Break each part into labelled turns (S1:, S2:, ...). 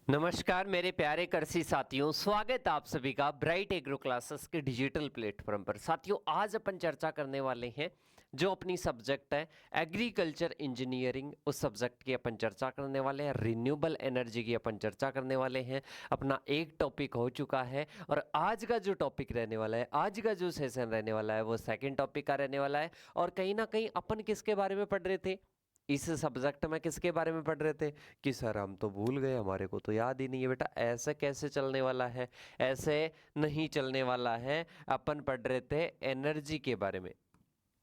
S1: नमस्कार मेरे प्यारे कृषि साथियों, स्वागत है आप सभी का ब्राइट एग्रो क्लासेस के डिजिटल प्लेटफॉर्म पर। साथियों, आज अपन चर्चा करने वाले हैं जो अपनी सब्जेक्ट है एग्रीकल्चर इंजीनियरिंग, उस सब्जेक्ट की अपन चर्चा करने वाले हैं। रिन्यूएबल एनर्जी की अपन चर्चा करने वाले हैं। अपना एक टॉपिक हो चुका है और आज का जो टॉपिक रहने वाला है, आज का जो सेशन रहने वाला है वो सेकेंड टॉपिक का रहने वाला है। और कहीं ना कहीं अपन किसके बारे में पढ़ रहे थे, इस सब्जेक्ट में किसके बारे में पढ़ रहे थे कि सर हम तो भूल गए, हमारे को तो याद ही नहीं है। बेटा ऐसे कैसे चलने वाला है, ऐसे नहीं चलने वाला है। अपन पढ़ रहे थे एनर्जी के बारे में।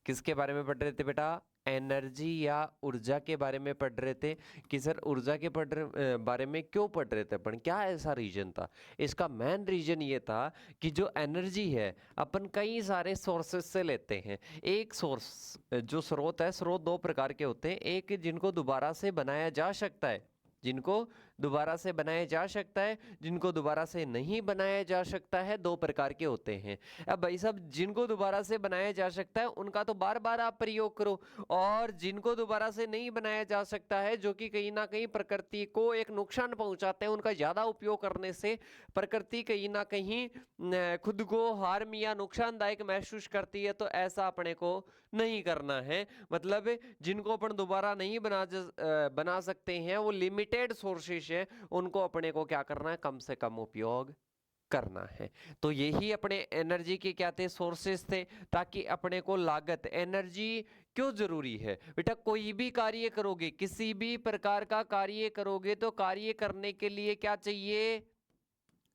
S1: किसके बारे में पढ़ रहे थे बेटा? एनर्जी या ऊर्जा के बारे में पढ़ रहे थे। कि सर ऊर्जा के बारे में क्यों पढ़ रहे थे अपन, क्या ऐसा रीजन था? इसका मेन रीजन ये था कि जो एनर्जी है अपन कई सारे सोर्सेस से लेते हैं। एक सोर्स जो स्रोत है, स्रोत दो प्रकार के होते हैं। एक जिनको दोबारा से बनाया जा सकता है, जिनको दोबारा से बनाया जा सकता है, जिनको दोबारा से नहीं बनाया जा सकता है, दो प्रकार के होते हैं। अब भाई साहब, जिनको दोबारा से बनाया जा सकता है उनका तो बार बार आप प्रयोग करो, और जिनको दोबारा से नहीं बनाया जा सकता है, जो कि कहीं ना कहीं प्रकृति को एक नुकसान पहुंचाते हैं, उनका ज्यादा उपयोग करने से प्रकृति कहीं ना कहीं खुद को हार्म या नुकसानदायक महसूस करती है। तो ऐसा अपने को नहीं करना है। मतलब जिनको अपन दोबारा नहीं बना सकते हैं, वो लिमिटेड सोर्सेस है, उनको अपने को क्या करना है, कम से कम उपयोग करना है। तो यही अपने एनर्जी के क्या थे, सोर्सेस थे, ताकि अपने को लागत, एनर्जी क्यों जरूरी है बेटा? कोई भी कार्य करोगे, किसी भी प्रकार का कार्य करोगे, तो कार्य करने के लिए क्या चाहिए?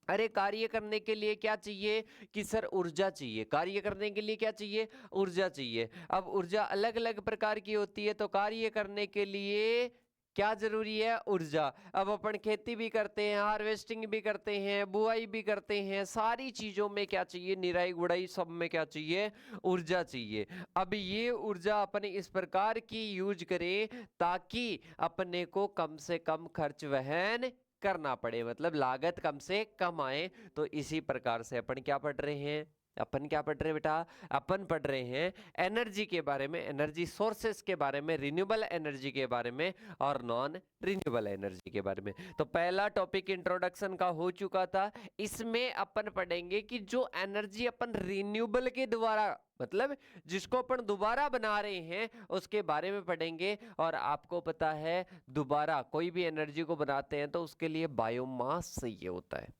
S1: अरे कार्य करने के लिए क्या चाहिए कि सर ऊर्जा चाहिए। कार्य करने के लिए क्या चाहिए? ऊर्जा चाहिए। अब ऊर्जा अलग अलग प्रकार की होती है, तो कार्य करने के लिए क्या जरूरी है? ऊर्जा। अब अपन खेती भी करते हैं, हार्वेस्टिंग भी करते हैं, बुआई भी करते हैं, सारी चीजों में क्या चाहिए? निराई गुड़ाई सब में क्या चाहिए? ऊर्जा चाहिए। अब ये ऊर्जा अपन इस प्रकार की यूज करें ताकि अपने को कम से कम खर्च वहन करना पड़े, मतलब लागत कम से कम आए। तो इसी प्रकार से अपन क्या पढ़ रहे हैं? अपन क्या पढ़ रहे हैं बेटा? अपन पढ़ रहे हैं एनर्जी के बारे में, एनर्जी सोर्सेस के बारे में, रिन्यूएबल एनर्जी के बारे में और नॉन रिन्यूएबल एनर्जी के बारे में। तो पहला टॉपिक इंट्रोडक्शन का हो चुका था। इसमें अपन पढ़ेंगे कि जो एनर्जी अपन रिन्यूएबल के द्वारा, मतलब जिसको अपन दोबारा बना रहे हैं, उसके बारे में पढ़ेंगे। और आपको पता है दोबारा कोई भी एनर्जी को बनाते हैं तो उसके लिए बायोमास चाहिए होता है।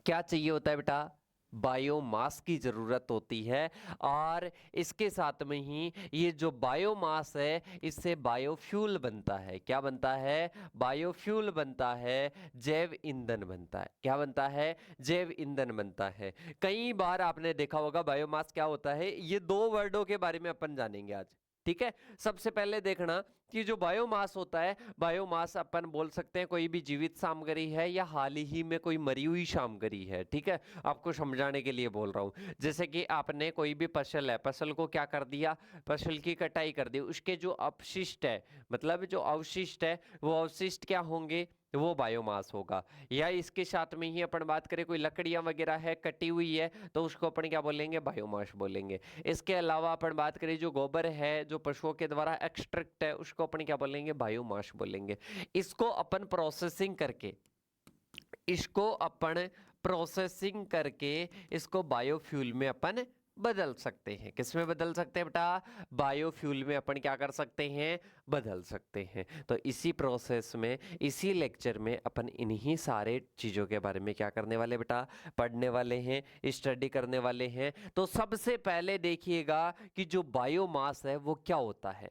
S1: क्या चाहिए होता है बेटा? बायोमास की जरूरत होती है। और इसके साथ में ही ये जो बायोमास है, इससे बायोफ्यूल बनता है। क्या बनता है? बायोफ्यूल बनता है, जैव ईंधन बनता है। क्या बनता है? जैव ईंधन बनता है। कई बार आपने देखा होगा बायोमास क्या होता है। ये दो वर्डों के बारे में अपन जानेंगे आज, ठीक है? सबसे पहले देखना कि जो बायोमास होता है, बायोमास अपन बोल सकते हैं कोई भी जीवित सामग्री है या हाल ही में कोई मरी हुई सामग्री है, ठीक है? आपको समझाने के लिए बोल रहा हूं। जैसे कि आपने कोई भी फसल है, फसल को क्या कर दिया? फसल की कटाई कर दी, उसके जो अपशिष्ट है, मतलब जो अवशिष्ट है, वो अवशिष्ट क्या होंगे? वो बायोमास होगा। या इसके साथ में ही अपन बात करें, कोई लकड़ियां वगैरह है कटी हुई है, तो उसको अपन क्या बोलेंगे? बायोमास बोलेंगे। इसके अलावा अपन बात करें जो गोबर है, जो पशुओं के द्वारा एक्सट्रैक्ट है, उसको अपन क्या बोलेंगे? बायोमास बोलेंगे। इसको अपन प्रोसेसिंग करके, इसको अपन प्रोसेसिंग करके इसको बायोफ्यूल में अपन बदल सकते हैं। किसमें बदल सकते हैं बेटा? बायोफ्यूल में अपन क्या कर सकते हैं? बदल सकते हैं। तो इसी प्रोसेस में, इसी लेक्चर में अपन इन्हीं सारे चीजों के बारे में क्या करने वाले बेटा? पढ़ने वाले हैं, स्टडी करने वाले हैं। तो सबसे पहले देखिएगा कि जो बायोमास है वो क्या होता है।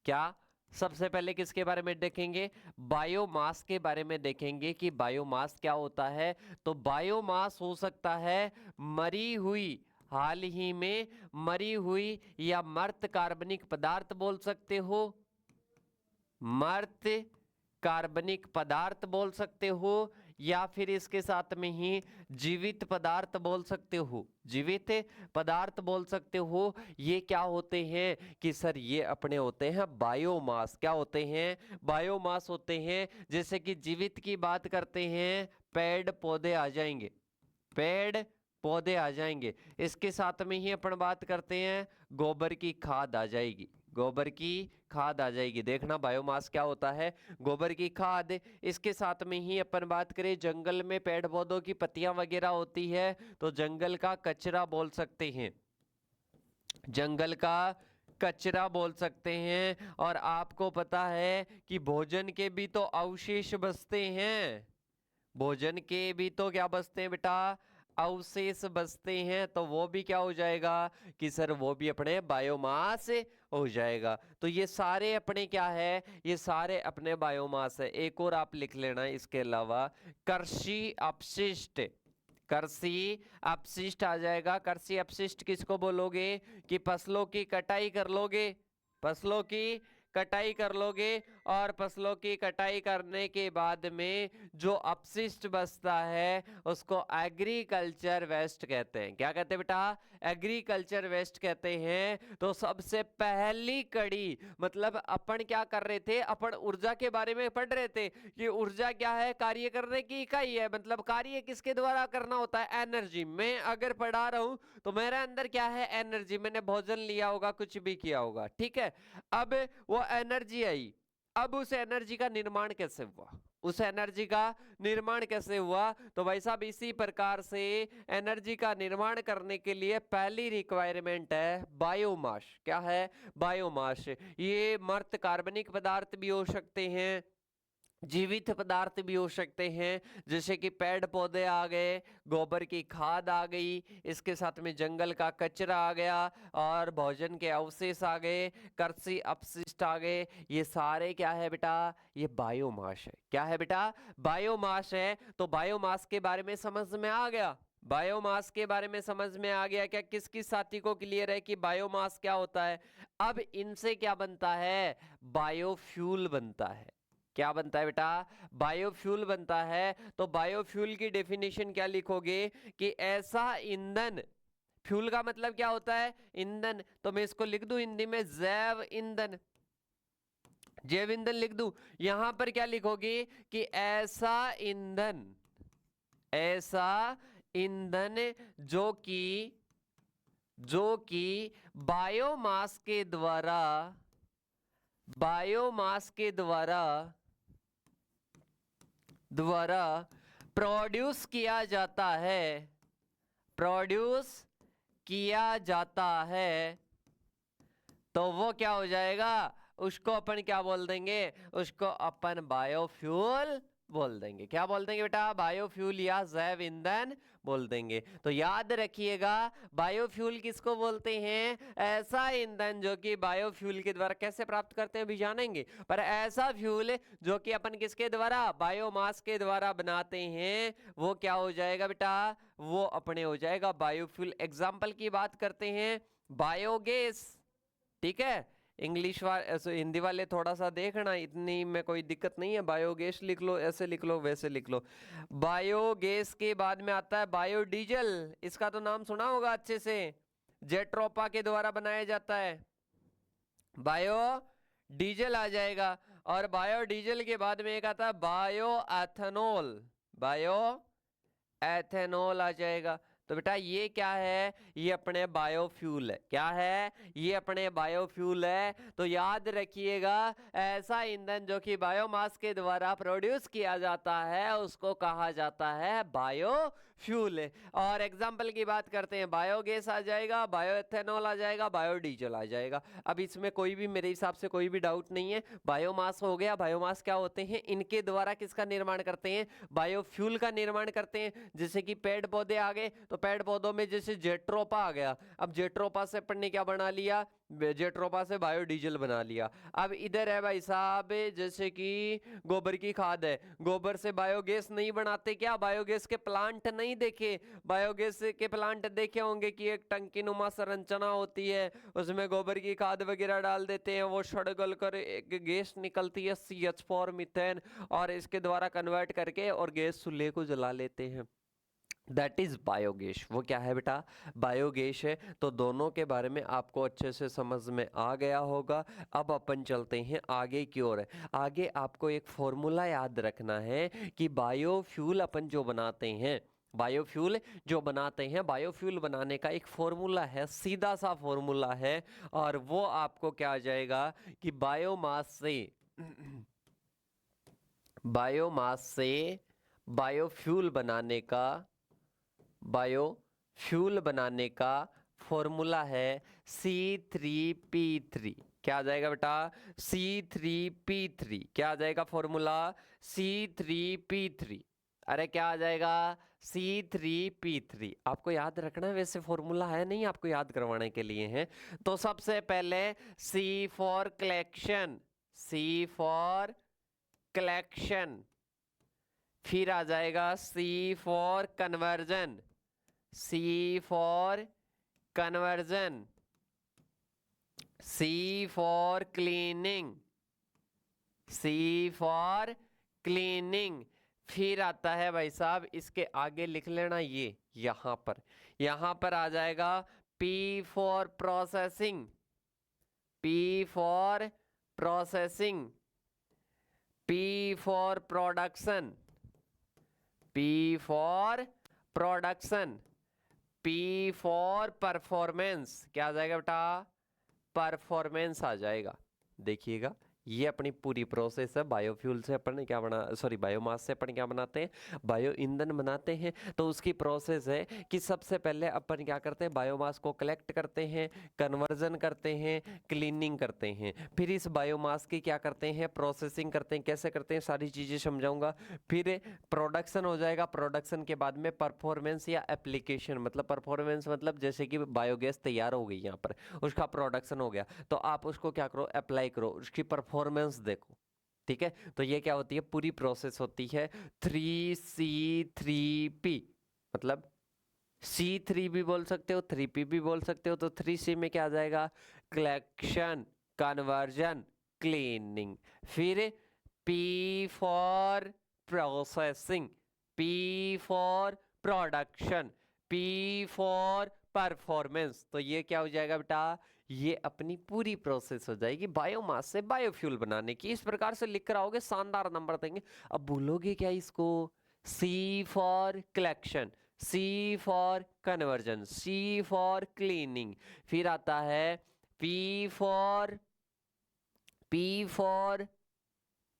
S1: क्या? सबसे पहले किसके बारे में देखेंगे? बायोमास के बारे में देखेंगे कि बायोमास क्या होता है। तो बायोमास हो सकता है मरी हुई, हाल ही में मरी हुई या मृत कार्बनिक पदार्थ बोल सकते हो, मृत कार्बनिक पदार्थ बोल सकते हो, या फिर इसके साथ में ही जीवित पदार्थ बोल सकते हो, जीवित पदार्थ बोल सकते हो। ये क्या होते हैं कि सर ये अपने होते हैं बायोमास। क्या होते हैं? बायोमास होते हैं। जैसे कि जीवित की बात करते हैं, पेड़ पौधे आ जाएंगे, पेड़ पौधे आ जाएंगे। इसके साथ में ही अपन बात करते हैं गोबर की खाद आ जाएगी, गोबर की खाद आ जाएगी। देखना बायोमास क्या होता है, गोबर की खाद। इसके साथ में ही अपन बात करें, जंगल में पेड़ पौधों की पत्तियां वगैरह होती है तो जंगल का कचरा बोल सकते हैं, जंगल का कचरा बोल सकते हैं। और आपको पता है कि भोजन के भी तो अवशेष बचते हैं, भोजन के भी तो क्या बचते हैं बेटा, अवशेष बचते हैं, तो वो भी क्या हो जाएगा कि सर वो भी अपने बायोमास हो जाएगा। तो ये सारे अपने क्या है, ये सारे अपने बायोमास है। एक और आप लिख लेना इसके अलावा, कृषि अपशिष्ट, कृषि अपशिष्ट आ जाएगा। कृषि अपशिष्ट किसको बोलोगे कि फसलों की कटाई कर लोगे, फसलों की कटाई कर लोगे, और फसलों की कटाई करने के बाद में जो अपशिष्ट बचता है उसको एग्रीकल्चर वेस्ट कहते हैं। क्या कहते हैं बेटा, एग्रीकल्चर वेस्ट कहते हैं। तो सबसे पहली कड़ी, मतलब अपन क्या कर रहे थे, अपन ऊर्जा के बारे में पढ़ रहे थे कि ऊर्जा क्या है, कार्य करने की इकाई है। मतलब कार्य किसके द्वारा करना होता है, एनर्जी। मैं अगर पढ़ा रहा हूं तो मेरे अंदर क्या है, एनर्जी। मैंने भोजन लिया होगा, कुछ भी किया होगा, ठीक है। अब वो एनर्जी आई, अब उस एनर्जी का निर्माण कैसे हुआ, उस एनर्जी का निर्माण कैसे हुआ, तो भाई साहब इसी प्रकार से एनर्जी का निर्माण करने के लिए पहली रिक्वायरमेंट है बायोमास। क्या है, बायोमास। ये मर्त कार्बनिक पदार्थ भी हो सकते हैं, जीवित पदार्थ भी हो सकते हैं, जैसे कि पेड़ पौधे आ गए, गोबर की खाद आ गई, इसके साथ में जंगल का कचरा आ गया, और भोजन के अवशेष आ गए, कृषि अपशिष्ट आ गए। ये सारे क्या है बेटा, ये बायोमास है। क्या है बेटा, बायोमास है। तो बायोमास के बारे में समझ में आ गया, बायोमास के बारे में समझ में आ गया क्या, किस किस साथी को क्लियर है कि बायोमास क्या होता है। अब इनसे क्या बनता है, बायोफ्यूल बनता है। क्या बनता है बेटा, बायोफ्यूल बनता है। तो बायोफ्यूल की डेफिनेशन क्या लिखोगे कि ऐसा ईंधन, फ्यूल का मतलब क्या होता है, ईंधन। तो मैं इसको लिख दूं हिंदी में जैव ईंधन, जैव ईंधन लिख दूं। यहां पर क्या लिखोगे कि ऐसा ईंधन, ऐसा ईंधन जो कि बायोमास के द्वारा, बायोमास के द्वारा प्रोड्यूस किया जाता है, प्रोड्यूस किया जाता है, तो वो क्या हो जाएगा, उसको अपन क्या बोल देंगे, उसको अपन बायोफ्यूल बोल देंगे। क्या बोल देंगे बेटा, बायोफ्यूल या जैव ईंधन बोल देंगे। तो याद रखिएगा, बायोफ्यूल किसको बोलते हैं, ऐसा ईंधन जो कि बायोफ्यूल के द्वारा, कैसे प्राप्त करते हैं भी जानेंगे, पर ऐसा फ्यूल जो कि अपन किसके द्वारा, बायोमास के द्वारा बनाते हैं, वो क्या हो जाएगा बेटा, वो अपने हो जाएगा बायोफ्यूल। एग्जाम्पल की बात करते हैं, बायोगैस, ठीक है। इंग्लिश वाले हिंदी वाले थोड़ा सा देखना, इतनी में कोई दिक्कत नहीं है। बायोगैस लिख लो, ऐसे लिख लो, वैसे लिख लो। बायोगैस के बाद में आता है बायोडीजल, इसका तो नाम सुना होगा अच्छे से, जेट्रोपा के द्वारा बनाया जाता है, बायो डीजल आ जाएगा। और बायोडीजल के बाद में एक आता है बायो एथेनॉल, बायो एथेनॉल आ जाएगा। तो बेटा ये क्या है, ये अपने बायोफ्यूल है। क्या है, ये अपने बायोफ्यूल है। तो याद रखिएगा, ऐसा ईंधन जो कि बायोमास के द्वारा प्रोड्यूस किया जाता है उसको कहा जाता है बायोफ्यूल। और एग्जाम्पल की बात करते हैं, बायोगैस आ जाएगा, बायोएथेनॉल आ जाएगा, बायोडीजल आ जाएगा। अब इसमें कोई भी मेरे हिसाब से कोई भी डाउट नहीं है। बायोमास हो गया, बायोमास क्या होते हैं, इनके द्वारा किसका निर्माण करते हैं, बायोफ्यूल का निर्माण करते हैं। जैसे कि पेड़ पौधे आ गए, तो पेड़ पौधों में जैसे जेट्रोपा आ गया, अब जेट्रोपा से अपन ने क्या बना लिया, जेट्रोपा से बायोडीजल बना लिया। अब इधर है भाई साहब, जैसे कि गोबर की खाद है, गोबर से बायोगैस नहीं बनाते क्या, बायोगैस के प्लांट नहीं देखे, बायोगैस के प्लांट देखे होंगे कि एक टंकी नुमा संरचना होती है, उसमें गोबर की खाद वगैरह डाल देते हैं, वो सड़गल कर एक गैस निकलती है CH4 मीथेन, और इसके द्वारा कन्वर्ट करके और गैस चूल्हे को जला लेते हैं, दैट इज बायोगैस। वो क्या है बेटा, बायोगैस है। तो दोनों के बारे में आपको अच्छे से समझ में आ गया होगा। अब अपन चलते हैं आगे की ओर। आगे आपको एक फॉर्मूला याद रखना है कि बायोफ्यूल अपन जो बनाते हैं बायोफ्यूल जो बनाते हैं, बायोफ्यूल बनाने का एक फॉर्मूला है, सीधा सा फॉर्मूला है, और वो आपको क्या आ जाएगा कि बायोमास से बायोफ्यूल बनाने का फॉर्मूला है C3P3। क्या आ जाएगा बेटा? C3P3। क्या आ जाएगा फॉर्मूला? C3P3। अरे क्या आ जाएगा? C3P3। आपको याद रखना है, वैसे फॉर्मूला है नहीं, आपको याद करवाने के लिए है। तो सबसे पहले C फॉर कलेक्शन, फिर आ जाएगा C for conversion, C for conversion, C for cleaning, C for cleaning. फिर आता है भाई साहब, इसके आगे लिख लेना, ये यहां पर आ जाएगा P for processing, P for processing, P for production, P for production, P for performance. क्या आ जाएगा बेटा? परफॉर्मेंस आ जाएगा। देखिएगा, ये अपनी पूरी प्रोसेस है। बायोफ्यूल से अपन क्या बायोमास से अपन क्या बनाते हैं? बायो ईंधन बनाते हैं। तो उसकी प्रोसेस है कि सबसे पहले अपन क्या करते हैं? बायोमास को कलेक्ट करते हैं, कन्वर्जन करते हैं, क्लीनिंग करते हैं, फिर इस बायोमास की क्या करते हैं? प्रोसेसिंग करते हैं। कैसे करते हैं सारी चीजें समझाऊंगा। फिर प्रोडक्शन हो जाएगा। प्रोडक्शन के बाद में परफॉर्मेंस या एप्लीकेशन, मतलब परफॉर्मेंस मतलब जैसे कि बायोगैस तैयार हो गई यहाँ पर, उसका प्रोडक्शन हो गया, तो आप उसको क्या करो? अप्लाई करो, उसकी परफॉर्मेंस देखो। ठीक है, तो ये क्या होती है? पूरी प्रोसेस होती है 3C3P। मतलब C3 भी बोल सकते हो, 3P भी बोल सकते हो। तो 3C में क्या आ जाएगा? Collection, conversion, cleaning. फिर P for processing, P for production, P for performance. तो ये क्या हो जाएगा बेटा? ये अपनी पूरी प्रोसेस हो जाएगी बायोमास से बायोफ्यूल बनाने की। इस प्रकार से लिख कर आओगे, शानदार नंबर देंगे। अब बोलोगे क्या इसको? C for collection, C for conversion, C for cleaning, फिर आता है P for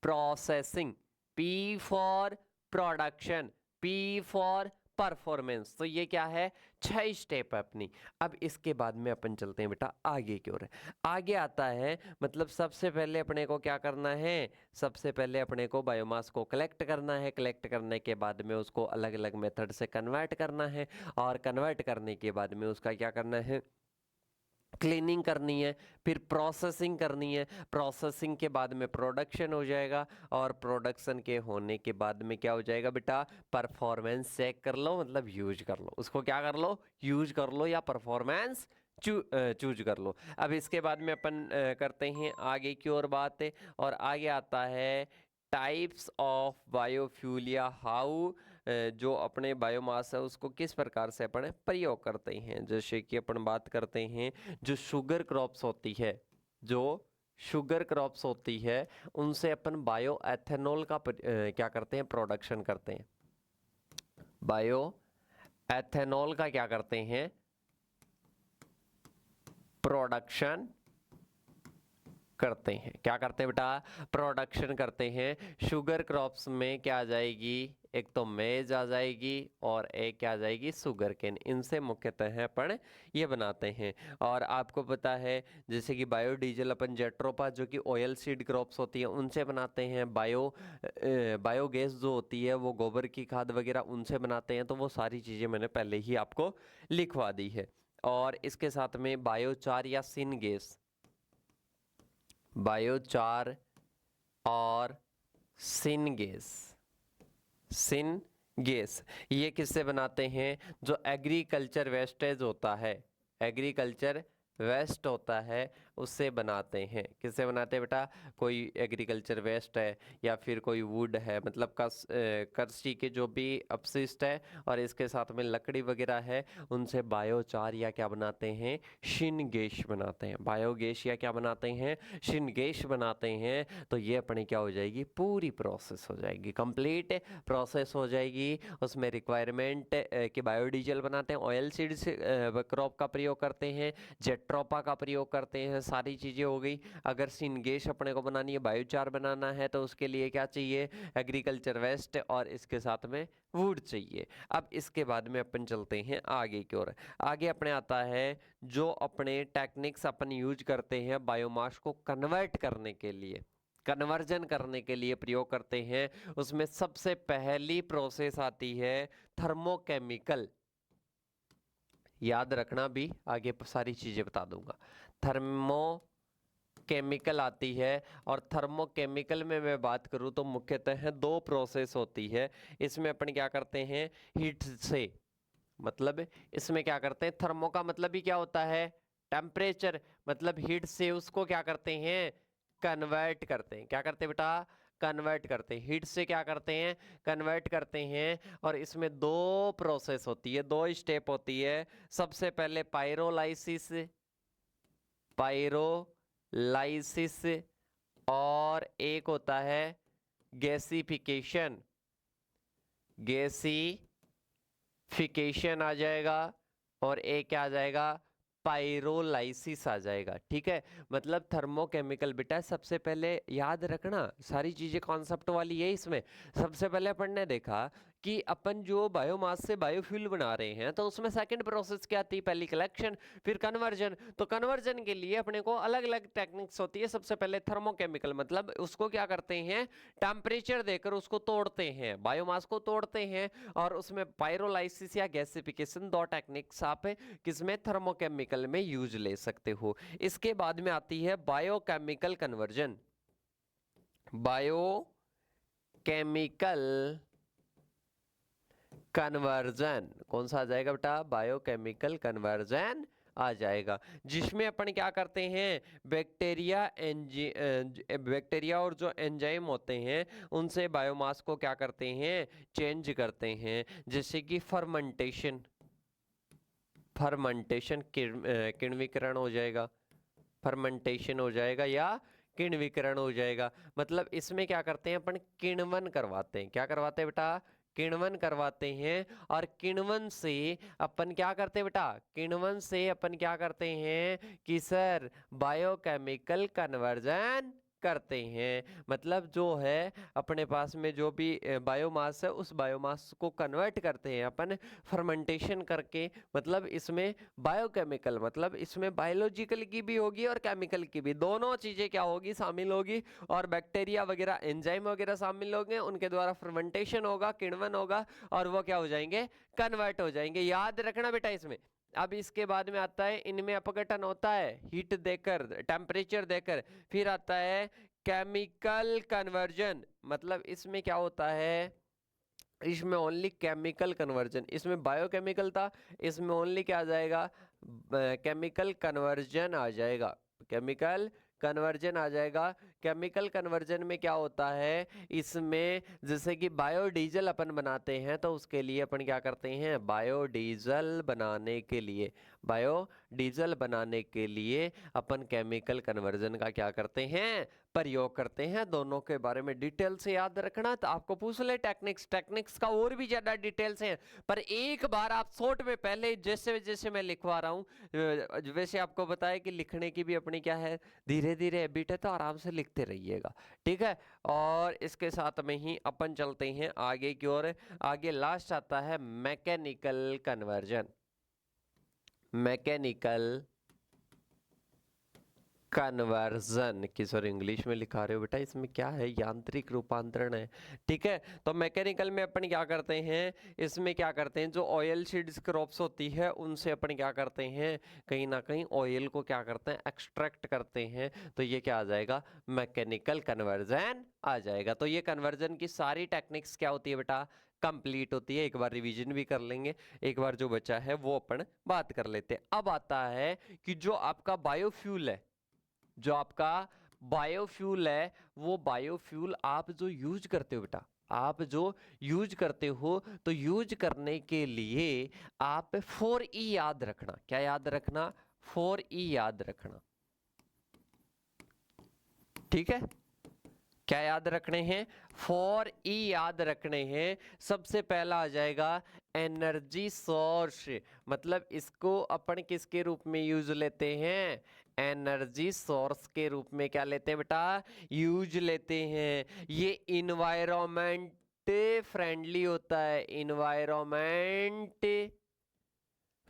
S1: processing, P for production, P for performance. तो ये क्या है? 6 स्टेप है अपनी। अब इसके बाद में अपन चलते हैं बेटा आगे की ओर। आगे आता है, मतलब सबसे पहले अपने को क्या करना है? सबसे पहले अपने को बायोमास को कलेक्ट करना है। कलेक्ट करने के बाद में उसको अलग अलग मेथड से कन्वर्ट करना है, और कन्वर्ट करने के बाद में उसका क्या करना है? क्लीनिंग करनी है, फिर प्रोसेसिंग करनी है। प्रोसेसिंग के बाद में प्रोडक्शन हो जाएगा, और प्रोडक्शन के होने के बाद में क्या हो जाएगा बेटा? परफॉर्मेंस चेक कर लो, मतलब यूज कर लो उसको। क्या कर लो? यूज कर लो, या परफॉर्मेंस चूज कर लो। अब इसके बाद में अपन करते हैं आगे की ओर बात है, और आगे आता है टाइप्स ऑफ बायोफ्यूल, या हाउ जो अपने बायोमास है उसको किस प्रकार से अपन प्रयोग करते हैं। जैसे कि अपन बात करते हैं, जो शुगर क्रॉप्स होती है, उनसे अपन बायो एथेनॉल का क्या करते हैं? प्रोडक्शन करते हैं। बायो एथेनॉल का क्या करते हैं? प्रोडक्शन करते हैं। क्या करते हैं बेटा? प्रोडक्शन करते हैं। शुगर क्रॉप्स में क्या आ जाएगी? एक तो मेज आ जाएगी, और एक क्या आ जाएगी? Sugar cane. इनसे मुख्यतः अपन ये बनाते हैं। और आपको पता है, जैसे कि बायोडीजल अपन जेट्रोपा, जो कि ऑयल सीड क्रॉप्स होती है, उनसे बनाते हैं। बायोगैस जो होती है वो गोबर की खाद वगैरह उनसे बनाते हैं। तो वो सारी चीज़ें मैंने पहले ही आपको लिखवा दी है। और इसके साथ में बायोचार या सिनगैस, बायोचार और सिनगैस, ये किससे बनाते हैं? जो एग्रीकल्चर वेस्टेज होता है, एग्रीकल्चर वेस्ट होता है, उससे बनाते हैं। किससे बनाते हैं बेटा? कोई एग्रीकल्चर वेस्ट है या फिर कोई वुड है, मतलब कृषि के जो भी अपशिष्ट है और इसके साथ में लकड़ी वगैरह है, उनसे बायोचार या क्या बनाते हैं? शीन गैस बनाते हैं। बायोगैस या क्या बनाते हैं? शीन गैस बनाते हैं। तो ये अपने क्या हो जाएगी? पूरी प्रोसेस हो जाएगी, कंप्लीट प्रोसेस हो जाएगी। उसमें रिक्वायरमेंट कि बायोडीजल बनाते हैं, ऑयल सीड्स क्रॉप का प्रयोग करते हैं, जेट्रोपा का प्रयोग करते हैं, सारी चीज़ें हो गई। अगर सिनगेश अपने को बनानी है, बायोचार बनाना है, तो उसके लिए क्या चाहिए? एग्रीकल्चर वेस्ट और इसके साथ में वुड चाहिए। अब इसके बाद में अपन चलते हैं आगे की ओर। आगे अपने आता है जो अपने टेक्निक्स अपन यूज करते हैं बायोमास को कन्वर्ट करने के लिए, कन्वर्जन करने के लिए प्रयोग करते हैं। उसमें सबसे पहली प्रोसेस आती है थर्मोकेमिकल। याद रखना, भी आगे सारी चीजें बता दूंगा। थर्मो केमिकल आती है, और थर्मोकेमिकल में मैं बात करूं तो मुख्यतः दो प्रोसेस होती है। इसमें अपन क्या करते हैं? हीट से, मतलब इसमें क्या करते हैं? थर्मो का मतलब ही क्या होता है? टेम्परेचर। मतलब हीट से उसको क्या करते हैं? कन्वर्ट करते हैं। क्या करते हैं बेटा? कन्वर्ट करते हैं। हीट से क्या करते हैं? कन्वर्ट करते हैं। और इसमें दो प्रोसेस होती है, दो स्टेप होती है। सबसे पहले पायरोलाइसिस, पायरोलाइसिस, और एक होता है गैसिफिकेशन। गैसिफिकेशन आ जाएगा, और एक क्या आ जाएगा? पायरोलाइसिस आ जाएगा। ठीक है, मतलब थर्मोकेमिकल बेटा सबसे पहले याद रखना, सारी चीजें कॉन्सेप्ट वाली है। इसमें सबसे पहले अपन ने देखा कि अपन जो बायोमास से बायोफ्यूल बना रहे हैं, तो उसमें सेकंड प्रोसेस क्या थी? पहली कलेक्शन, फिर कन्वर्जन। तो कन्वर्जन के लिए अपने को अलग अलग टेक्निक्स होती है। सबसे पहले थर्मोकेमिकल, मतलब उसको क्या करते हैं? टेम्परेचर देकर उसको तोड़ते हैं, बायोमास को तोड़ते हैं। और उसमें पायरोलाइसिस या गैसिफिकेशन, दो टेक्निक्स आप किसमें? थर्मोकेमिकल में यूज ले सकते हो। इसके बाद में आती है बायोकेमिकल कन्वर्जन। बायोकेमिकल कन्वर्जन कौन सा आ जाएगा बेटा? बायोकेमिकल कन्वर्जन आ जाएगा, जिसमें अपन क्या करते हैं? बैक्टीरिया और जो एंजाइम होते हैं, उनसे बायोमास को क्या करते हैं? चेंज करते हैं। जैसे कि फर्मेंटेशन, फर्मेंटेशन किण्विकरण हो जाएगा, फर्मेंटेशन हो जाएगा या किण्विकरण हो जाएगा। मतलब इसमें क्या करते हैं अपन? किण्वन करवाते हैं। क्या करवाते हैं बेटा? किण्वन करवाते हैं। और किण्वन से अपन क्या करते हैं बेटा? किण्वन से अपन क्या करते हैं कि सर बायोकेमिकल कन्वर्जन करते हैं। मतलब जो है अपने पास में जो भी बायोमास है, उस बायोमास को कन्वर्ट करते हैं अपन फर्मेंटेशन करके। मतलब इसमें बायोकेमिकल, मतलब इसमें बायोलॉजिकल की भी होगी और केमिकल की भी, दोनों चीजें क्या होगी? शामिल होगी। और बैक्टीरिया वगैरह, एंजाइम वगैरह शामिल होंगे, उनके द्वारा फर्मेंटेशन होगा, किण्वन होगा, और वो क्या हो जाएंगे? कन्वर्ट हो जाएंगे। याद रखना बेटा इसमें। अब इसके बाद में आता है, इनमें अपघटन होता है हीट देकर, टेम्परेचर देकर। फिर आता है केमिकल कन्वर्जन, मतलब इसमें क्या होता है? इसमें ओनली केमिकल कन्वर्जन, इसमें बायोकेमिकल था, इसमें ओनली क्या आ जाएगा? केमिकल कन्वर्जन आ जाएगा, केमिकल कन्वर्जन आ जाएगा। केमिकल कन्वर्जन में क्या होता है? इसमें जैसे कि बायोडीजल अपन बनाते हैं, तो उसके लिए अपन क्या करते हैं? बायोडीजल बनाने के लिए, बायोडीजल बनाने के लिए अपन केमिकल कन्वर्जन का क्या करते हैं? प्रयोग करते हैं। दोनों के बारे में डिटेल से याद रखना। तो आपको पूछ ले टेक्निक्स, टेक्निक्स का और भी ज्यादा डिटेल्स हैं, पर एक बार आप शॉर्ट में पहले जैसे जैसे मैं लिखवा रहा हूँ, वैसे आपको बताया कि लिखने की भी अपनी क्या है? धीरे धीरे हैबिट है, तो आराम से लिखते रहिएगा। ठीक है, और इसके साथ में ही अपन चलते हैं आगे की ओर। आगे लास्ट आता है मैकेनिकल कन्वर्जन। मैकेनिकल कन्वर्जन की, सॉरी इंग्लिश में लिखा रहे हो बेटा, इसमें क्या है? यांत्रिक रूपांतरण है। ठीक है, तो मैकेनिकल में अपन क्या करते हैं? इसमें क्या करते हैं? जो ऑयल सीड्स क्रॉप्स होती है, उनसे अपन क्या करते हैं? कहीं ना कहीं ऑयल को क्या करते हैं? एक्सट्रैक्ट करते हैं। तो ये क्या आ जाएगा? मैकेनिकल कन्वर्जन आ जाएगा। तो ये कन्वर्जन की सारी टेक्निक्स क्या होती है बेटा? कंप्लीट होती है। एक बार रिवीजन भी कर लेंगे, एक बार जो बचा है वो अपन बात कर लेते हैं। अब आता है कि जो आपका बायोफ्यूल है, जो आपका बायोफ्यूल है, वो बायोफ्यूल आप जो यूज करते हो बेटा, आप जो यूज करते हो, तो यूज करने के लिए आप 4E याद रखना। क्या याद रखना? 4E याद रखना। ठीक है, क्या याद रखने हैं? 4E याद रखने हैं। सबसे पहला आ जाएगा एनर्जी सोर्स, मतलब इसको अपन किसके रूप में यूज लेते हैं? एनर्जी सोर्स के रूप में क्या लेते हैं बेटा? यूज लेते हैं। ये इन्वायरमेंट फ्रेंडली होता है, इन्वायरमेंट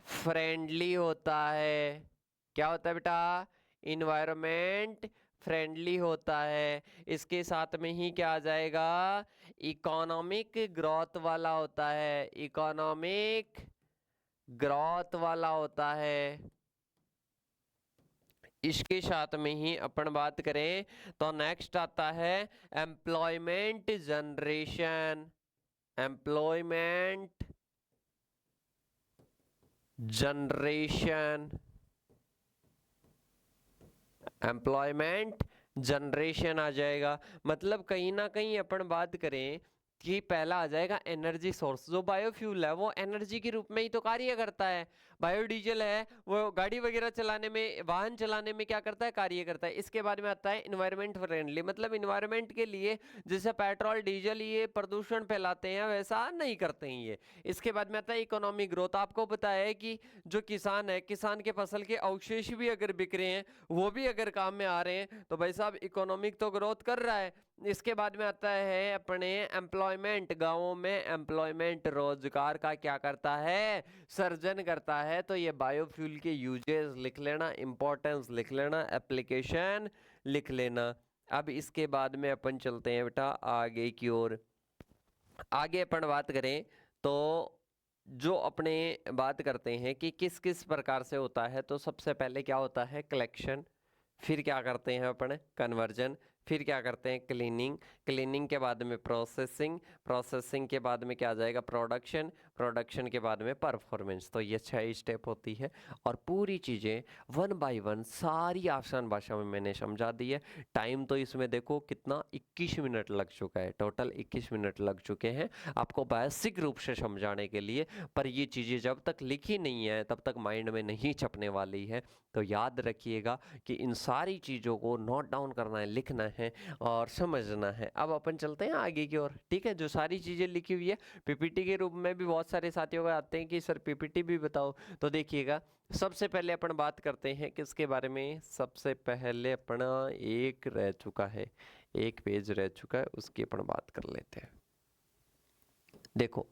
S1: फ्रेंडली होता है। क्या होता है बेटा? इन्वायरमेंट फ्रेंडली होता है। इसके साथ में ही क्या आ जाएगा? इकोनॉमिक ग्रोथ वाला होता है, इकोनॉमिक ग्रोथ वाला होता है। इसके साथ में ही अपन बात करें तो नेक्स्ट आता है employment generation, employment generation, employment generation आ जाएगा। मतलब कहीं ना कहीं अपन बात करें कि पहला आ जाएगा एनर्जी सोर्स। जो बायोफ्यूल है वो एनर्जी के रूप में ही तो कार्य करता है। बायोडीजल है वो गाड़ी वगैरह चलाने में, वाहन चलाने में क्या करता है? कार्य करता है। इसके बाद में आता है इन्वायरमेंट फ्रेंडली, मतलब इन्वायरमेंट के लिए जैसे पेट्रोल डीजल ये प्रदूषण फैलाते हैं वैसा नहीं करते हैं ये। इसके बाद में आता है इकोनॉमिक ग्रोथ। आपको पता है कि जो किसान है, किसान के फसल के अवशेष भी अगर बिक रहे हैं, वो भी अगर काम में आ रहे हैं, तो भाई साहब इकोनॉमिक तो ग्रोथ कर रहा है। इसके बाद में आता है अपने एम्प्लॉयमेंट। गांवों में एम्प्लॉयमेंट रोजगार का क्या करता है? सर्जन करता है। तो ये बायोफ्यूल के यूजेस लिख लेना, इंपॉर्टेंस लिख लेना, एप्लीकेशन लिख लेना। अब इसके बाद में अपन चलते हैं बेटा आगे की ओर। आगे अपन बात करें तो जो अपने बात करते हैं कि किस किस प्रकार से होता है, तो सबसे पहले क्या होता है? कलेक्शन। फिर क्या करते हैं अपन? कन्वर्जन। फिर क्या करते हैं? क्लीनिंग। क्लीनिंग के बाद में प्रोसेसिंग। प्रोसेसिंग के बाद में क्या आ जाएगा? प्रोडक्शन। प्रोडक्शन के बाद में परफॉर्मेंस। तो ये 6 स्टेप होती है और पूरी चीज़ें वन बाय वन सारी आसान भाषा में मैंने समझा दी है। टाइम तो इसमें देखो कितना 21 मिनट लग चुका है, टोटल 21 मिनट लग चुके हैं आपको बेसिक रूप से समझाने के लिए। पर ये चीज़ें जब तक लिखी नहीं है तब तक माइंड में नहीं छपने वाली है। तो याद रखिएगा कि इन सारी चीज़ों को नोट डाउन करना है, लिखना है और समझना है। अब अपन चलते हैं आगे की ओर। ठीक है, जो सारी चीज़ें लिखी हुई है पीपीटी के रूप में भी बहुत सारे साथियों को आते हैं कि सर पीपीटी भी बताओ। तो देखिएगा सबसे पहले अपन बात करते हैं किसके बारे में? सबसे पहले अपना एक रह चुका है, एक पेज रह चुका है, उसकी अपन बात कर लेते हैं। देखो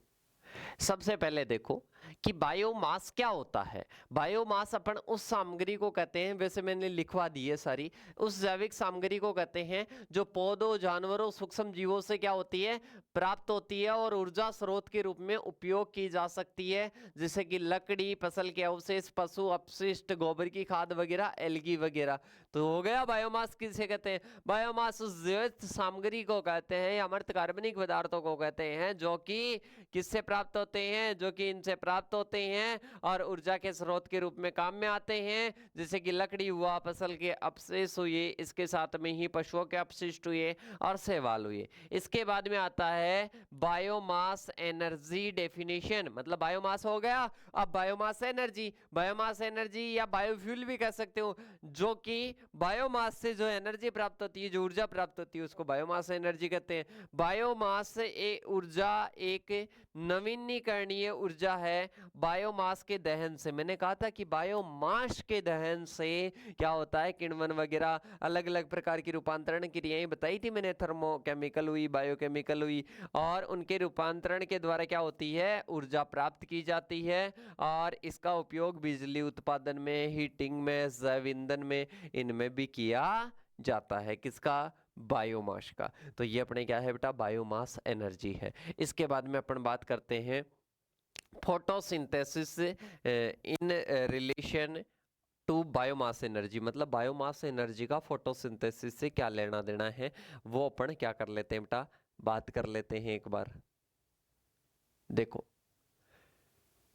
S1: सबसे पहले देखो कि बायोमास क्या होता है। बायोमास अपन उस सामग्री को कहते हैं, वैसे मैंने लिखवा दी है सारी, उस जैविक सामग्री को कहते हैं जो पौधों, जानवरों, सूक्ष्म जीवों से क्या होती है? प्राप्त होती है और ऊर्जा स्रोत के रूप में उपयोग की जा सकती है। जैसे कि लकड़ी, फसल के अवशेष, पशु अपशिष्ट, गोबर की खाद वगैरह, एल्गी वगैरह। तो हो गया बायोमास किसे कहते हैं? बायोमास उस जैविक सामग्री को कहते हैं या अमृत कार्बनिक पदार्थों को कहते हैं जो कि किससे प्राप्त होते हैं? जो कि इनसे प्राप्त होते हैं और ऊर्जा के स्रोत के रूप में काम में आते हैं। जैसे कि लकड़ी हुआ, फसल के अपशिष्ट हुए, इसके साथ में ही पशुओं के अपशिष्ट हुए और शैवाल हुए। इसके बाद में आता है बायोमास एनर्जी डेफिनेशन। मतलब बायोमास हो गया, अब बायोमास एनर्जी। बायोमास एनर्जी या बायोफ्यूल भी कह सकते हो, जो कि बायोमास से जो एनर्जी प्राप्त होती है, जो ऊर्जा प्राप्त होती है, उसको बायोमास एनर्जी कहते हैं। बायोमास ऊर्जा एक नवीनीकरणीय ऊर्जा है बायोमास के दहन से। मैंने कहा था कि बायोमास के दहन से क्या होता है? किण्वन वगैरह अलग अलग प्रकार की रूपांतरण क्रियाएं बताई थी मैंने, थर्मोकेमिकल हुई, बायोकेमिकल हुई, और उनके रूपांतरण के द्वारा क्या होती है? ऊर्जा प्राप्त की जाती है और इसका उपयोग बिजली उत्पादन में, हीटिंग में, जैव ईंधन में, इनमें भी किया जाता है। किसका? बायोमास का। तो ये अपने क्या है बेटा? बायोमास एनर्जी है। इसके बाद में अपन बात करते हैं photosynthesis in relation to biomass energy. मतलब बायोमास एनर्जी का फोटोसिंथेसिस से क्या लेना देना है, वो अपन क्या कर लेते हैं बेटा? बात कर लेते हैं एक बार। देखो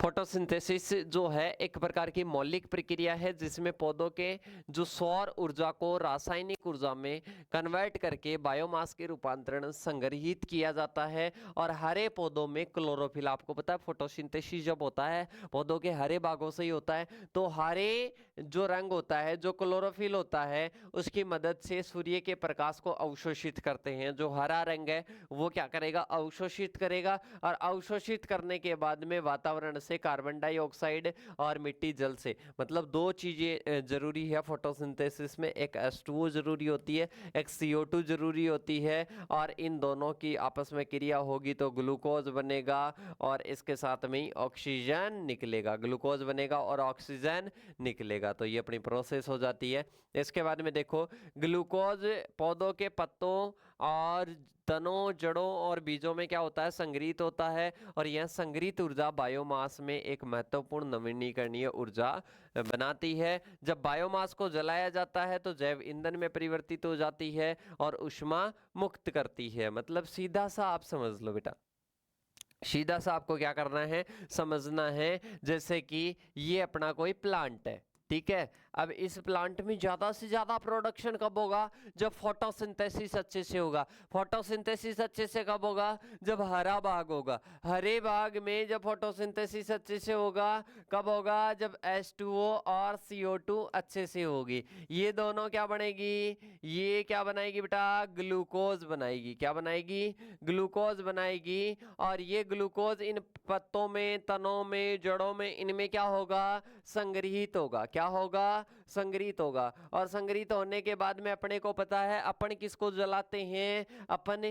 S1: फोटोसिंथेसिस जो है एक प्रकार की मौलिक प्रक्रिया है जिसमें पौधों के जो सौर ऊर्जा को रासायनिक ऊर्जा में कन्वर्ट करके बायोमास के रूपांतरण संग्रहित किया जाता है। और हरे पौधों में क्लोरोफिल, आपको पता है फोटोसिंथेसिस जब होता है पौधों के हरे भागों से ही होता है, तो हरे जो रंग होता है, जो क्लोरोफिल होता है, उसकी मदद से सूर्य के प्रकाश को अवशोषित करते हैं। जो हरा रंग है वो क्या करेगा, अवशोषित करेगा, और अवशोषित करने के बाद में वातावरण से कार्बन डाइऑक्साइड और मिट्टी जल से, मतलब दो चीजें जरूरी है फोटोसिंथेसिस में, एक H2O जरूरी होती है, एक CO2 जरूरी होती है, और इन दोनों की आपस में क्रिया होगी तो ग्लूकोज बनेगा और इसके साथ में ही ऑक्सीजन निकलेगा, ग्लूकोज बनेगा और ऑक्सीजन निकलेगा। तो ये अपनी प्रोसेस हो जाती है। इसके बाद में देखो, ग्लूकोज पौधों के पत्तों और तनों, जड़ों और बीजों में क्या होता है, संग्रहित होता है, और यह संग्रहित ऊर्जा बायोमास में एक महत्वपूर्ण नवीनीकरणीय ऊर्जा बनाती है। जब बायोमास को जलाया जाता है तो जैव ईंधन में परिवर्तित हो जाती है और ऊष्मा मुक्त करती है। मतलब सीधा सा आप समझ लो बेटा, सीधा सा आपको क्या करना है, समझना है। जैसे कि ये अपना कोई प्लांट है, ठीक है, अब इस प्लांट में ज्यादा से ज्यादा प्रोडक्शन कब होगा, जब फोटोसिंथेसिस अच्छे से होगा। फोटोसिंथेसिस अच्छे से कब होगा, जब हरा भाग होगा। हरे भाग में जब फोटोसिंथेसिस अच्छे से होगा, कब होगा, जब H2O और CO2 अच्छे से होगी। ये दोनों क्या बनेगी, ये क्या बनाएगी बेटा, ग्लूकोज बनाएगी। क्या बनाएगी, ग्लूकोज बनाएगी। और ये ग्लूकोज इन पत्तों में, तनों में, जड़ों में, इनमें क्या होगा, संग्रहित होगा। क्या होगा, संग्रहित होगा। और संग्रहित होने के बाद में अपने को पता है अपन किसको जलाते हैं, अपन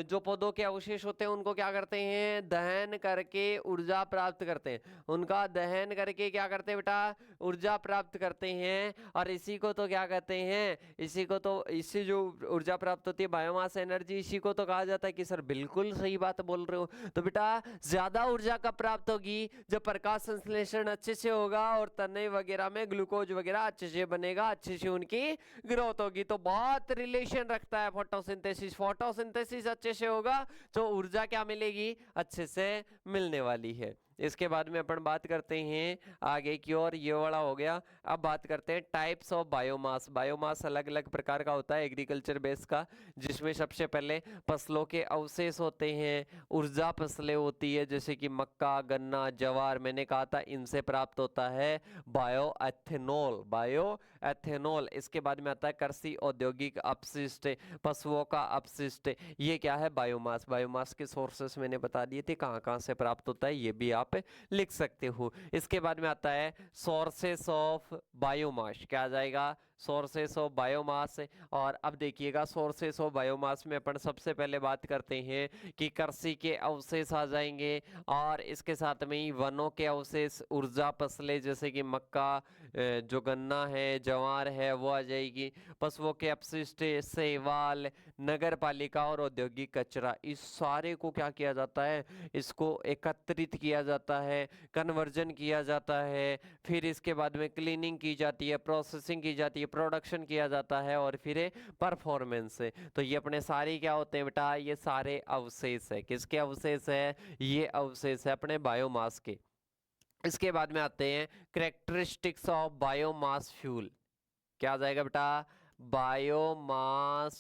S1: जो पौधों के अवशेष होते हैं उनको क्या करते हैं, दहन करके ऊर्जा प्राप्त करते हैं। उनका दहन करके क्या करते हैं बेटा, ऊर्जा प्राप्त करते हैं। और इसी को तो क्या कहते हैं, इसी को तो, इससे जो ऊर्जा प्राप्त होती है बायोमास एनर्जी, इसी को तो कहा जाता है कि सर बिल्कुल सही बात बोल रहे हो। तो बेटा ज्यादा ऊर्जा कब प्राप्त होगी, जब प्रकाश संश्लेषण अच्छे से होगा और तने वगैरह में ग्लूकोज वगैरह अच्छे से बनेगा, अच्छे से उनकी ग्रोथ होगी। तो बहुत रिलेशन रखता है फोटोसिंथेसिस। फोटोसिंथेसिस अच्छे से होगा तो ऊर्जा क्या मिलेगी, अच्छे से मिलने वाली है। इसके बाद में अपन बात करते हैं आगे की ओर, ये वाला हो गया। अब बात करते हैं टाइप्स ऑफ बायोमास। बायोमास अलग अलग प्रकार का होता है एग्रीकल्चर बेस का, जिसमें सबसे पहले फसलों के अवशेष होते हैं, ऊर्जा फसलें होती है जैसे कि मक्का, गन्ना, ज्वार, मैंने कहा था इनसे प्राप्त होता है बायो एथेनॉल, बायो एथेनॉल। इसके बाद में आता है कृषि औद्योगिक अपशिष्ट, पशुओं का अपशिष्ट, ये क्या है, बायोमास। बायोमास के सोर्सेस मैंने बता दिए थे कहाँ कहाँ से प्राप्त होता है, ये भी आप लिख सकते हो। इसके बाद में आता है सोर्सेस ऑफ बायोमास। क्या आ जाएगा, सोर्सेस ऑफ बायोमास। और अब देखिएगा सोर्सेस ऑफ बायोमास में अपन सबसे पहले बात करते हैं कि कृषि के अवशेष आ जाएंगे, और इसके साथ में ही वनों के अवशेष, ऊर्जा फसलें जैसे कि मक्का, जो गन्ना है, ज्वार है, वो आ जाएगी। पशुओं के अपशिष्ट, शैवाल, नगर पालिका और औद्योगिक कचरा, इस सारे को क्या किया जाता है, इसको एकत्रित किया जाता है, कन्वर्जन किया जाता है, फिर इसके बाद में क्लीनिंग की जाती है, प्रोसेसिंग की जाती है, प्रोडक्शन किया जाता है, और फिर परफॉर्मेंस है। तो ये अपने सारे क्या होते हैं बेटा, ये सारे अवशेष है। किसके अवशेष है, ये अवशेष है अपने बायोमास के। इसके बाद में आते हैं कैरेक्टरिस्टिक्स ऑफ बायोमास फ्यूल। क्या आ जाएगा बेटा, बायोमास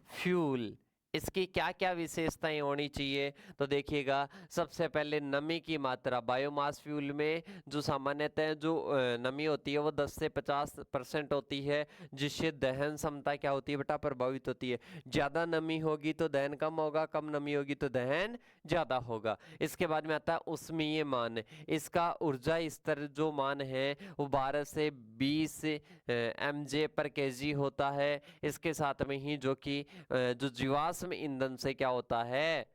S1: फ्यूल, इसकी क्या क्या विशेषताएं होनी चाहिए। तो देखिएगा सबसे पहले नमी की मात्रा। बायोमास फ्यूल में जो सामान्यतः जो नमी होती है वो 10 से 50% होती है, जिससे दहन क्षमता क्या होती है बेटा, प्रभावित होती है। ज़्यादा नमी होगी तो दहन कम होगा, कम नमी होगी तो दहन ज़्यादा होगा। इसके बाद में आता है उष्मीय मान। इसका ऊर्जा स्तर जो मान है वो 12 से 20 mJ पर kg होता है। इसके साथ में ही जो कि जो जीवाश्म ईंधन से क्या होता है,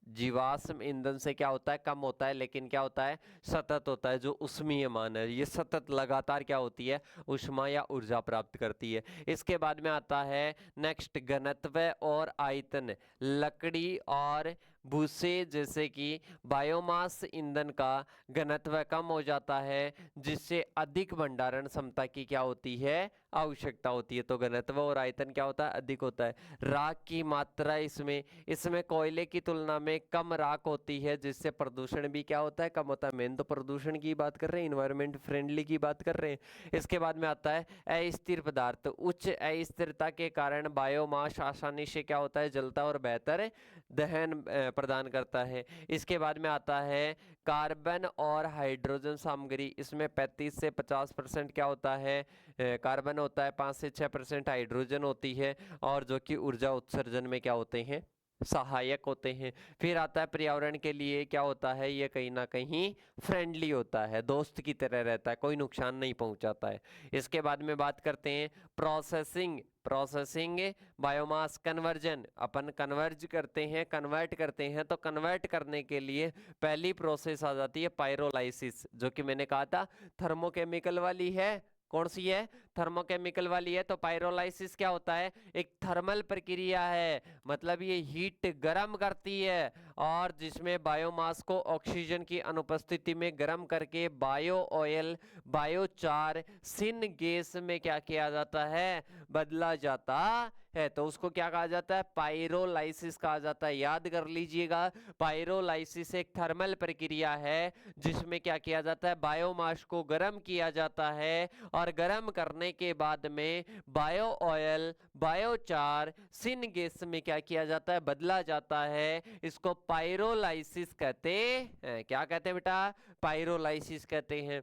S1: जीवाश्म ईंधन से क्या होता है, कम होता है, लेकिन क्या होता है, सतत होता है। जो उष्मीय मान है ये सतत लगातार क्या होती है, ऊष्मा या ऊर्जा प्राप्त करती है। इसके बाद में आता है नेक्स्ट घनत्व और आयतन। लकड़ी और भूसे जैसे कि बायोमास ईंधन का घनत्व कम हो जाता है, जिससे अधिक भंडारण क्षमता की क्या होती है, आवश्यकता होती है। तो घनत्व और आयतन क्या होता है, अधिक होता है। राख की मात्रा इसमें इसमें कोयले की तुलना में कम राख होती है, जिससे प्रदूषण भी क्या होता है, कम होता है। मेन तो प्रदूषण की बात कर रहे हैं, इन्वायरमेंट फ्रेंडली की बात कर रहे हैं। इसके बाद में आता है अस्थिर पदार्थ। उच्च अस्थिरता के कारण बायोमास आसानी से क्या होता है, जलता और बेहतर दहन प्रदान करता है। इसके बाद में आता है कार्बन और हाइड्रोजन सामग्री। इसमें 35 से 50% क्या होता है, कार्बन होता है, 5 से 6% हाइड्रोजन होती है, और जो कि ऊर्जा उत्सर्जन में क्या होते हैं, सहायक होते हैं। फिर आता है पर्यावरण के लिए क्या होता है, ये कहीं ना कहीं फ्रेंडली होता है, दोस्त की तरह रहता है, कोई नुकसान नहीं पहुंचाता है। इसके बाद में बात करते हैं प्रोसेसिंग। प्रोसेसिंग बायोमास कन्वर्जन, अपन कन्वर्ज करते हैं, कन्वर्ट करते हैं। तो कन्वर्ट करने के लिए पहली प्रोसेस आ जाती है पायरोलाइसिस, जो कि मैंने कहा था थर्मोकेमिकल वाली है। कौन सी है, थर्मोकेमिकल वाली है। तो पायरोलाइसिस क्या होता है, एक थर्मल प्रक्रिया है, मतलब ये हीट गर्म करती है, और जिसमें बायोमास को ऑक्सीजन की अनुपस्थिति में गर्म करके bio oil, biochar, syn gas में क्या किया जाता है, बदला जाता है। तो उसको क्या कहा जाता है, पायरोलाइसिस कहा जाता है। याद कर लीजिएगा, पायरोलाइसिस एक थर्मल प्रक्रिया है, जिसमें क्या किया जाता है, बायोमास को गर्म किया जाता है, और गर्म करने के बाद में bio oil, biochar, syn gas में क्या किया जाता है, बदला जाता है। इसको पायरोलाइसिस कहते हैं। क्या कहते हैं बेटा, पायरोलाइसिस कहते हैं।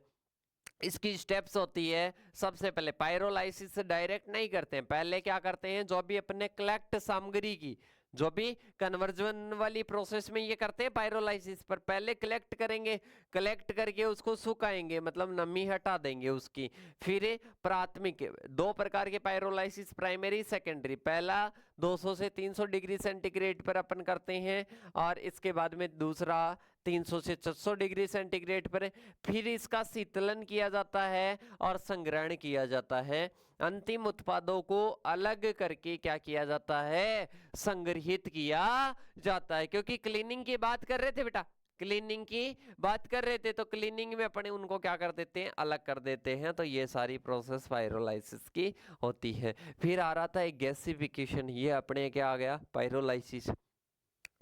S1: इसकी स्टेप्स होती है, सबसे पहले पायरोलाइसिस से डायरेक्ट नहीं करते हैं, पहले क्या करते हैं, जो भी अपने कलेक्ट सामग्री की, जो भी कन्वर्जन वाली प्रोसेस में ये करते हैं पायरोलाइसिस, पर पहले कलेक्ट करेंगे, कलेक्ट करके उसको सुखाएंगे, मतलब नमी हटा देंगे उसकी। फिर प्राथमिक, दो प्रकार के पायरोलाइसिस, प्राइमरी सेकेंडरी। पहला 200 से 300 डिग्री सेंटीग्रेड पर अपन करते हैं, और इसके बाद में दूसरा 300 से 600 डिग्री सेंटीग्रेड पर। फिर इसका शीतलन किया जाता है और संग्रहण किया जाता है। अंतिम उत्पादों को अलग करके क्या किया जाता है, संग्रहित किया जाता है। क्योंकि क्लीनिंग की बात कर रहे थे बेटा, क्लीनिंग की बात कर रहे थे, तो क्लीनिंग में अपने उनको क्या कर देते हैं, अलग कर देते हैं। तो ये सारी प्रोसेस पायरोलाइसिस की होती है। फिर आ रहा था एक गैसिफिकेशन, ये अपने क्या आ गया, पायरोलाइसिस।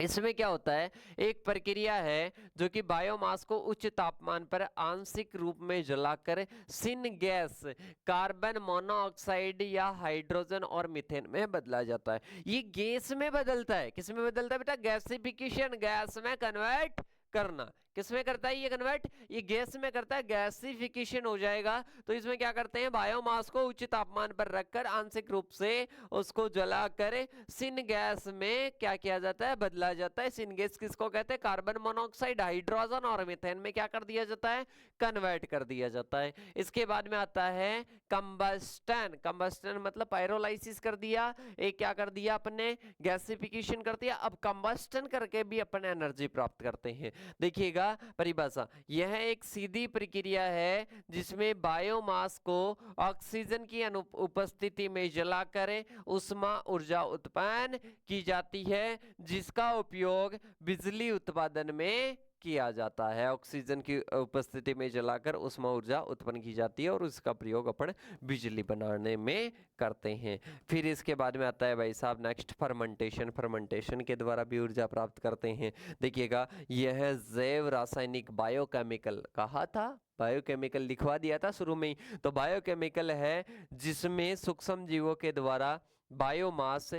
S1: इसमें क्या होता है, एक प्रक्रिया है जो कि बायोमास को उच्च तापमान पर आंशिक रूप में जलाकर सिन गैस, कार्बन मोनोऑक्साइड या हाइड्रोजन और मीथेन में बदला जाता है। ये गैस में बदलता है, किस में बदलता है बेटा, गैसिफिकेशन, गैस में कन्वर्ट करना। किस में करता है ये कन्वर्ट, ये गैस में करता है, गैसिफिकेशन हो जाएगा। तो इसमें क्या करते हैं, बायोमास को उच्च तापमान पर रखकर आंशिक रूप से उसको जलाकर सिन गैस में क्या किया जाता है, बदला जाता है। सिन गैस किसको कहते हैं, कार्बन मोनोऑक्साइड, हाइड्रोजन और मीथेन में क्या कर दिया जाता है, कन्वर्ट कर दिया जाता है। इसके बाद में आता है कंबस्टन। कंबस्टन मतलब पायरोलाइसिस कर दिया, एक क्या कर दिया अपने, गैसिफिकेशन कर दिया। अब कंबस्टन करके भी अपन एनर्जी प्राप्त करते हैं। देखिएगा परिभाषा, यह एक सीधी प्रक्रिया है जिसमें बायोमास को ऑक्सीजन की अनुपस्थिति में जलाकर उष्मा ऊर्जा उत्पन्न की जाती है, जिसका उपयोग बिजली उत्पादन में किया जाता है। ऑक्सीजन की उपस्थिति में जलाकर उष्मा ऊर्जा उत्पन्न की जाती है, और उसका प्रयोग अपन बिजली बनाने में करते हैं। फिर इसके बाद में आता है भाई साहब नेक्स्ट फर्मेंटेशन। फर्मेंटेशन के द्वारा भी ऊर्जा प्राप्त करते हैं। देखिएगा, यह जैव रासायनिक बायोकेमिकल, कहा था बायोकेमिकल, लिखवा दिया था शुरू में ही। तो बायोकेमिकल है जिसमें सूक्ष्म जीवों के द्वारा बायोमास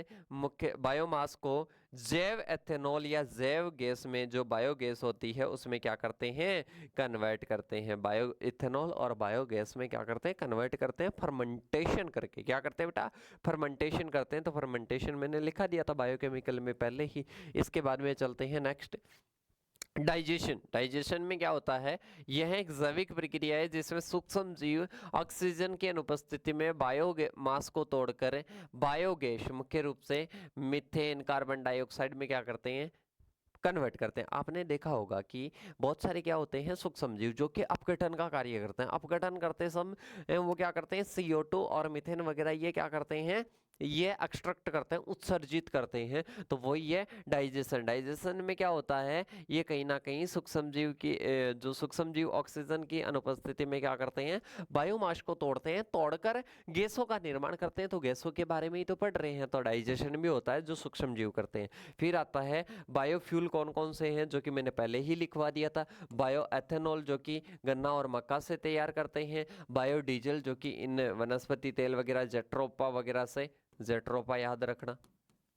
S1: को जैव एथेनॉल या जैव गैस में, जो बायोगैस होती है उसमें क्या करते हैं, कन्वर्ट करते हैं। बायो इथेनॉल और बायोगैस में क्या करते हैं, कन्वर्ट करते हैं, फर्मेंटेशन करके। क्या करते हैं बेटा, फर्मेंटेशन करते हैं। तो फर्मेंटेशन मैंने लिखा दिया था बायोकेमिकल में पहले ही। इसके बाद में चलते हैं नेक्स्ट, डाइजेशन। डाइजेशन में क्या होता है, यह एक जैविक प्रक्रिया है जिसमें सूक्ष्म जीव ऑक्सीजन की अनुपस्थिति में बायोमास को तोड़कर बायोगैस, मुख्य रूप से मीथेन, कार्बन डाइऑक्साइड में क्या करते हैं, कन्वर्ट करते हैं। आपने देखा होगा कि बहुत सारे क्या होते हैं सूक्ष्म जीव जो कि अपघटन का कार्य करते हैं। अपघटन करते समय वो क्या करते हैं, CO2 और मीथेन वगैरह ये क्या करते हैं, ये एक्सट्रैक्ट करते हैं, उत्सर्जित करते हैं, तो वही है डाइजेशन। डाइजेशन में क्या होता है, ये कहीं ना कहीं सूक्ष्म जीव की जो सूक्ष्म जीव ऑक्सीजन की अनुपस्थिति में क्या करते हैं, बायोमास को तोड़ते हैं, तोड़कर गैसों का निर्माण करते हैं। तो गैसों के बारे में ही तो पढ़ रहे हैं, तो डाइजेशन भी होता है जो सूक्ष्म जीव करते हैं। फिर आता है बायोफ्यूल, कौन कौन से हैं, जो कि मैंने पहले ही लिखवा दिया था। बायो एथेनॉल जो कि गन्ना और मक्का से तैयार करते हैं। बायोडीजल जो कि इन वनस्पति तेल वगैरह जेट्रोपा वगैरह से, जेट्रोपा याद रखना,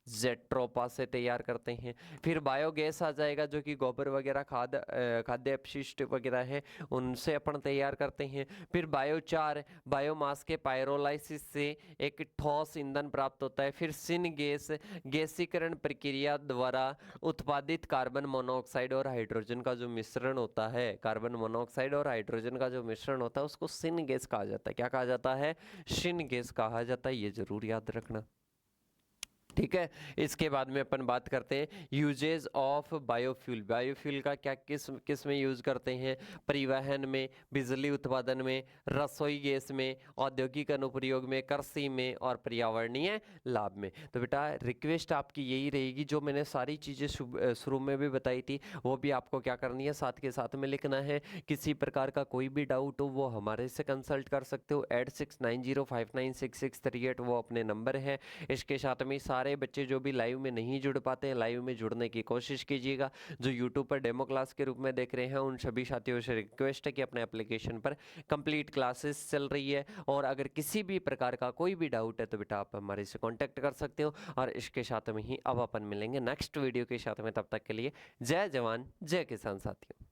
S1: जेट्रोपा से तैयार करते हैं। फिर बायोगैस आ जाएगा जो कि गोबर वगैरह खाद्य अपशिष्ट वगैरह है उनसे अपन तैयार करते हैं। फिर बायोचार, बायोमास के पायरोलाइसिस से एक ठोस ईंधन प्राप्त होता है। फिर सिन गैस, गैसीकरण प्रक्रिया द्वारा उत्पादित कार्बन मोनोऑक्साइड और हाइड्रोजन का जो मिश्रण होता है, कार्बन मोनोऑक्साइड और हाइड्रोजन का जो मिश्रण होता है उसको सिन गैस कहा जाता है। क्या कहा जाता है, सिन गैस कहा जाता है, ये जरूर याद रखना। ठीक है, इसके बाद में अपन बात करते हैं यूजेज ऑफ बायोफ्यूल। बायोफ्यूल का क्या किस किस में यूज करते हैं, परिवहन में, बिजली उत्पादन में, रसोई गैस में, औद्योगिक अनुप्रयोग में, कृषि में और पर्यावरणीय लाभ में। तो बेटा रिक्वेस्ट आपकी यही रहेगी, जो मैंने सारी चीज़ें शुरू में भी बताई थी वो भी आपको क्या करनी है, साथ के साथ में लिखना है। किसी प्रकार का कोई भी डाउट हो वो हमारे से कंसल्ट कर सकते हो, 8690596638 वो अपने नंबर है। इसके साथ में सारे बच्चे जो भी लाइव में नहीं जुड़ पाते हैं, लाइव में जुड़ने की कोशिश कीजिएगा। जो यूट्यूब पर डेमो क्लास के रूप में देख रहे हैं उन सभी साथियों से रिक्वेस्ट है कि अपने एप्लीकेशन पर कंप्लीट क्लासेस चल रही है, और अगर किसी भी प्रकार का कोई भी डाउट है तो बेटा आप हमारे से कांटेक्ट कर सकते हो। और इसके साथ में ही अब अपन मिलेंगे नेक्स्ट वीडियो के साथ में, तब तक के लिए जय जवान जय किसान साथियों।